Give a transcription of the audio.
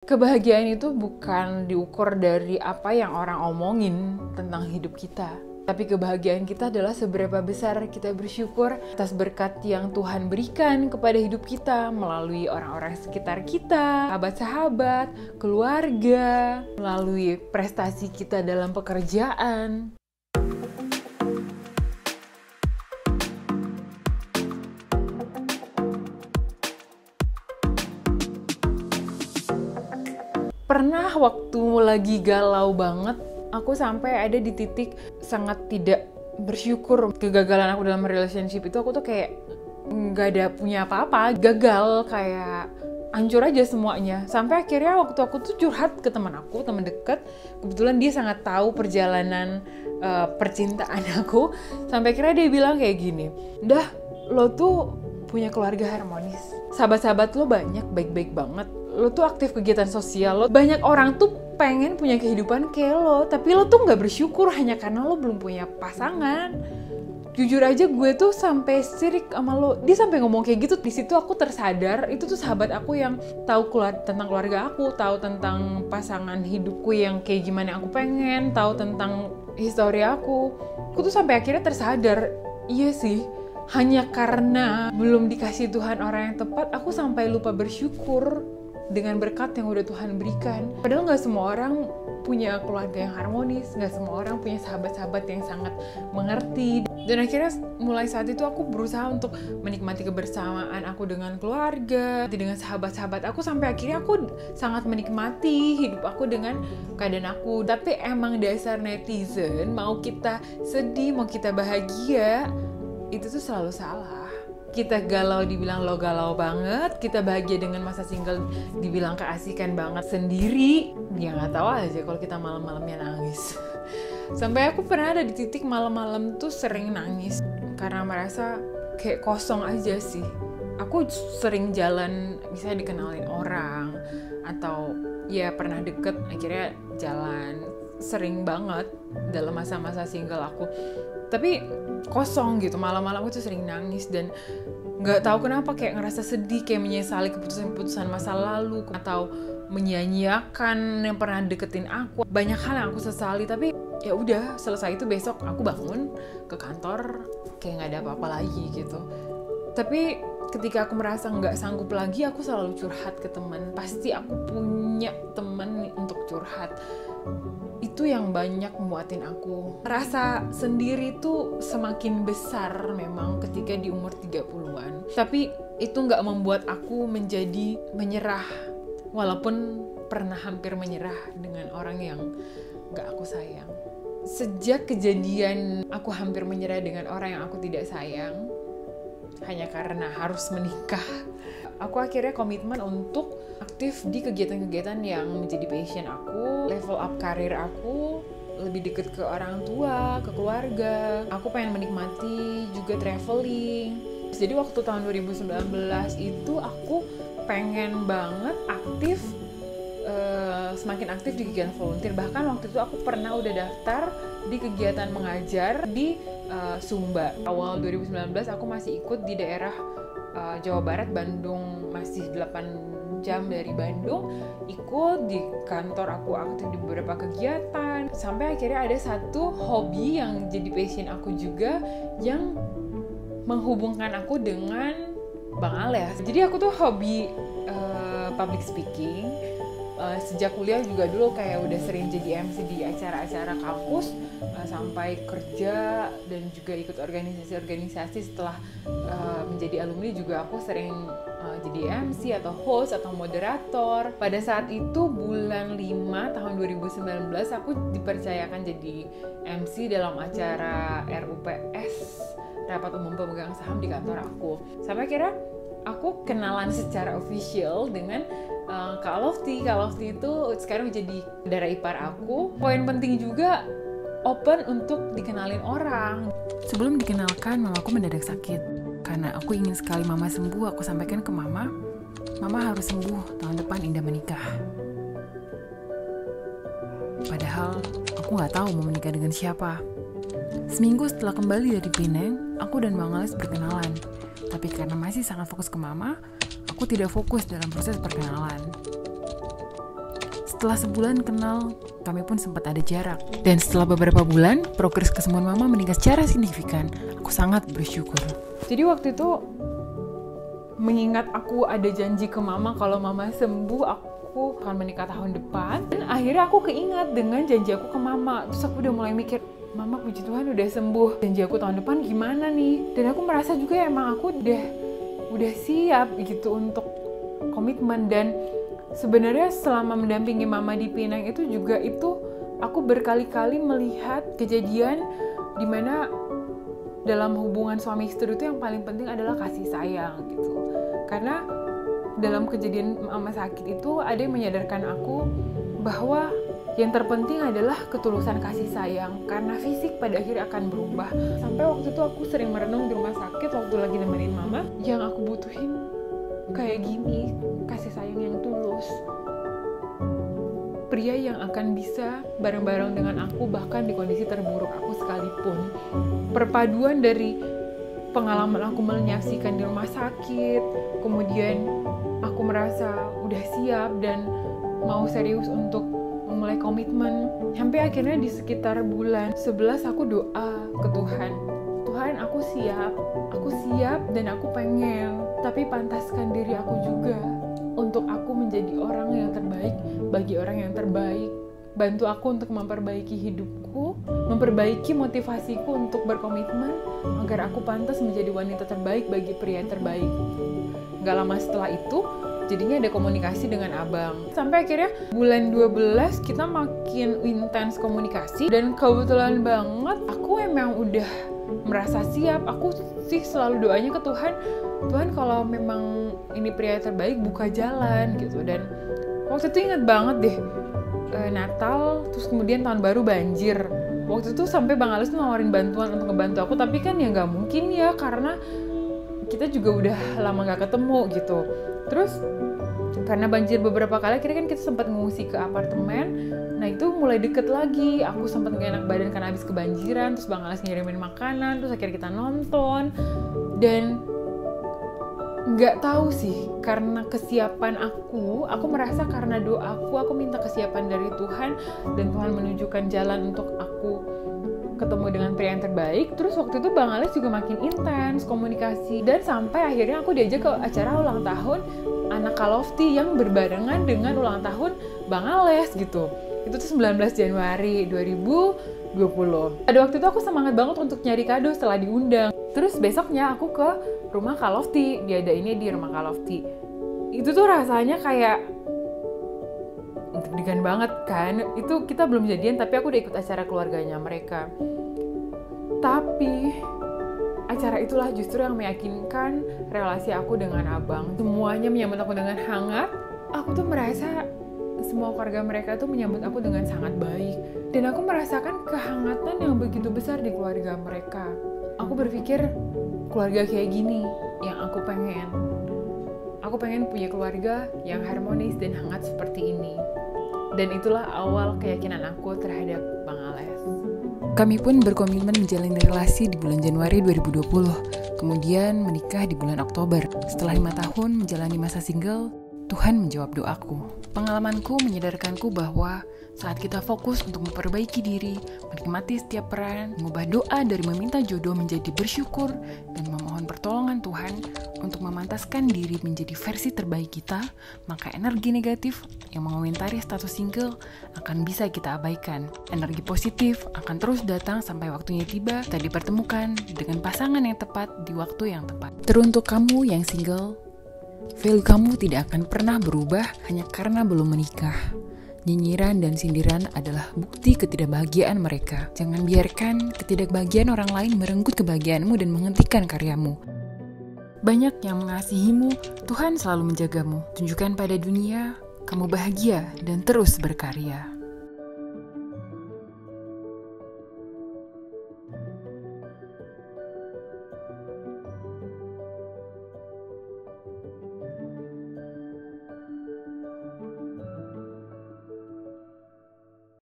Kebahagiaan itu bukan diukur dari apa yang orang omongin tentang hidup kita. Tapi kebahagiaan kita adalah seberapa besar kita bersyukur atas berkat yang Tuhan berikan kepada hidup kita melalui orang-orang sekitar kita, sahabat-sahabat, keluarga, melalui prestasi kita dalam pekerjaan. Pernah waktu lagi galau banget, aku sampai ada di titik sangat tidak bersyukur. Kegagalan aku dalam relationship itu, aku tuh kayak nggak ada punya apa-apa, gagal, kayak hancur aja semuanya. Sampai akhirnya waktu aku tuh curhat ke teman aku, teman dekat, kebetulan dia sangat tahu perjalanan percintaan aku. Sampai akhirnya dia bilang kayak gini, "Dah, lo tuh punya keluarga harmonis, sahabat-sahabat lo banyak, baik-baik banget. Lo tuh aktif kegiatan sosial, lo banyak orang tuh pengen punya kehidupan kayak lo, tapi lo tuh nggak bersyukur hanya karena lo belum punya pasangan." Jujur aja gue tuh sampai sirik sama lo. Dia sampai ngomong kayak gitu. Di situ aku tersadar itu tuh sahabat aku yang tahu tentang keluarga aku, tahu tentang pasangan hidupku yang kayak gimana aku pengen, tahu tentang histori aku. Aku tuh sampai akhirnya tersadar, iya sih, hanya karena belum dikasih Tuhan orang yang tepat, aku sampai lupa bersyukur dengan berkat yang udah Tuhan berikan. Padahal gak semua orang punya keluarga yang harmonis, gak semua orang punya sahabat-sahabat yang sangat mengerti. Dan akhirnya mulai saat itu aku berusaha untuk menikmati kebersamaan aku dengan keluarga, dengan sahabat-sahabat aku, sampai akhirnya aku sangat menikmati hidup aku dengan keadaan aku. Tapi emang dasar netizen, mau kita sedih, mau kita bahagia, itu tuh selalu salah. Kita galau dibilang lo galau banget, kita bahagia dengan masa single dibilang keasikan banget sendiri. Dia nggak tahu aja kalau kita malam-malamnya nangis. Sampai aku pernah ada di titik malam-malam tuh sering nangis karena merasa kayak kosong aja sih. Aku sering jalan, misalnya dikenalin orang atau ya pernah deket, akhirnya jalan, sering banget dalam masa-masa single aku. Tapi kosong gitu, malam-malam aku tuh sering nangis dan nggak tahu kenapa kayak ngerasa sedih, kayak menyesali keputusan-keputusan masa lalu atau menyanyiakan yang pernah deketin aku. Banyak hal yang aku sesali, tapi ya udah, selesai itu besok aku bangun ke kantor kayak nggak ada apa-apa lagi gitu. Tapi ketika aku merasa nggak sanggup lagi, aku selalu curhat ke teman. Pasti aku punya teman untuk curhat. Itu yang banyak membuatin aku rasa sendiri tuh semakin besar memang ketika di umur 30-an. Tapi itu nggak membuat aku menjadi menyerah, walaupun pernah hampir menyerah dengan orang yang nggak aku sayang. Sejak kejadian aku hampir menyerah dengan orang yang aku tidak sayang hanya karena harus menikah, aku akhirnya komitmen untuk aktif di kegiatan-kegiatan yang menjadi passion aku, level up karir aku, lebih deket ke orang tua, ke keluarga. Aku pengen menikmati juga traveling. Jadi waktu tahun 2019 itu aku pengen banget aktif, semakin aktif di kegiatan volunteer. Bahkan waktu itu aku pernah udah daftar di kegiatan mengajar di Sumba. Awal 2019 aku masih ikut di daerah Jawa Barat, Bandung, masih 8 jam dari Bandung, ikut di kantor aku aktif di beberapa kegiatan, sampai akhirnya ada satu hobi yang jadi passion aku juga yang menghubungkan aku dengan Bang Ales. Jadi aku tuh hobi public speaking. Sejak kuliah juga dulu kayak udah sering jadi MC di acara-acara kampus, sampai kerja dan juga ikut organisasi-organisasi. Setelah menjadi alumni juga aku sering jadi MC atau host atau moderator. Pada saat itu bulan 5 tahun 2019 aku dipercayakan jadi MC dalam acara RUPS, Rapat Umum Pemegang Saham, di kantor aku. Sampai akhirnya aku kenalan secara official dengan Kak Lofty. Kak Lofty itu sekarang menjadi saudara ipar aku. Poin penting juga, open untuk dikenalin orang. Sebelum dikenalkan, mamaku mendadak sakit. Karena aku ingin sekali mama sembuh, aku sampaikan ke mama harus sembuh, tahun depan Indah menikah. Padahal aku gak tahu mau menikah dengan siapa. Seminggu setelah kembali dari Pineng, aku dan Bang Ales berkenalan. Tapi karena masih sangat fokus ke mama, aku tidak fokus dalam proses perkenalan. Setelah sebulan kenal, kami pun sempat ada jarak. Dan setelah beberapa bulan, progres kesembuhan mama meningkat secara signifikan. Aku sangat bersyukur. Jadi waktu itu, mengingat aku ada janji ke mama kalau mama sembuh, aku akan menikah tahun depan. Dan akhirnya aku keingat dengan janji aku ke mama. Terus aku udah mulai mikir, mama puji Tuhan udah sembuh. Janji aku tahun depan gimana nih? Dan aku merasa juga emang aku udah siap gitu untuk komitmen. Dan sebenarnya selama mendampingi mama di Pinang itu aku berkali-kali melihat kejadian dimana dalam hubungan suami istri itu yang paling penting adalah kasih sayang gitu. Karena dalam kejadian mama sakit itu ada yang menyadarkan aku bahwa yang terpenting adalah ketulusan kasih sayang, karena fisik pada akhirnya akan berubah. Sampai waktu itu aku sering merenung di rumah sakit waktu lagi nemenin mama, yang aku butuhin kayak gini, kasih sayang yang tulus. Pria yang akan bisa bareng-bareng dengan aku bahkan di kondisi terburuk aku sekalipun. Perpaduan dari pengalaman aku menyaksikan di rumah sakit, kemudian aku merasa udah siap dan mau serius untuk memulai komitmen. Sampai akhirnya di sekitar bulan 11 aku doa ke Tuhan. Tuhan, aku siap dan aku pengen, tapi pantaskan diri aku juga untuk aku menjadi orang yang terbaik bagi orang yang terbaik. Bantu aku untuk memperbaiki hidupku, memperbaiki motivasiku untuk berkomitmen agar aku pantas menjadi wanita terbaik bagi pria terbaik. Gak lama setelah itu, jadinya ada komunikasi dengan abang. Sampai akhirnya bulan 12 kita makin intens komunikasi. Dan kebetulan banget aku emang udah merasa siap. Aku sih selalu doanya ke Tuhan, Tuhan kalau memang ini pria terbaik buka jalan gitu. Dan waktu itu inget banget deh, Natal, terus kemudian tahun baru banjir. Waktu itu sampai Bang Alex nawarin bantuan untuk ngebantu aku, tapi kan ya nggak mungkin ya, karena kita juga udah lama nggak ketemu gitu. Terus karena banjir beberapa kali, akhirnya kan kita sempat ngungsi ke apartemen. Nah itu mulai deket lagi, aku sempat nggak enak badan karena habis kebanjiran. Terus Bang Alex ngirimin makanan, terus akhirnya kita nonton. Dan nggak tahu sih, karena kesiapan aku merasa karena doaku, aku minta kesiapan dari Tuhan, dan Tuhan menunjukkan jalan untuk aku ketemu dengan pria yang terbaik. Terus waktu itu Bang Alex juga makin intens komunikasi, dan sampai akhirnya aku diajak ke acara ulang tahun anak Kalofti yang berbarengan dengan ulang tahun Bang Alex gitu. Itu tuh 19 Januari 2020. Pada waktu itu aku semangat banget untuk nyari kado setelah diundang. Terus besoknya aku ke rumah Kalofti, diadainnya di rumah Kalofti. Itu tuh rasanya kayak deg-degan banget kan. Itu kita belum jadian, tapi aku udah ikut acara keluarganya mereka. Tapi acara itulah justru yang meyakinkan relasi aku dengan abang. Semuanya menyambut aku dengan hangat. Aku tuh merasa semua keluarga mereka tuh menyambut aku dengan sangat baik. Dan aku merasakan kehangatan yang begitu besar di keluarga mereka. Aku berpikir, keluarga kayak gini yang aku pengen. Aku pengen punya keluarga yang harmonis dan hangat seperti ini. Dan itulah awal keyakinan aku terhadap Bang Alex. Kami pun berkomitmen menjalani relasi di bulan Januari 2020, kemudian menikah di bulan Oktober. Setelah 5 tahun menjalani masa single, Tuhan menjawab doaku. Pengalamanku menyadarkanku bahwa saat kita fokus untuk memperbaiki diri, menikmati setiap peran, mengubah doa dari meminta jodoh menjadi bersyukur, dan memohon pertolongan Tuhan untuk memantaskan diri menjadi versi terbaik kita, maka energi negatif yang mengomentari status single akan bisa kita abaikan. Energi positif akan terus datang sampai waktunya tiba, kita dipertemukan dengan pasangan yang tepat di waktu yang tepat. Teruntuk kamu yang single, value kamu tidak akan pernah berubah hanya karena belum menikah. Nyinyiran dan sindiran adalah bukti ketidakbahagiaan mereka. Jangan biarkan ketidakbahagiaan orang lain merenggut kebahagiaanmu dan menghentikan karyamu. Banyak yang mengasihimu, Tuhan selalu menjagamu. Tunjukkan pada dunia, kamu bahagia dan terus berkarya.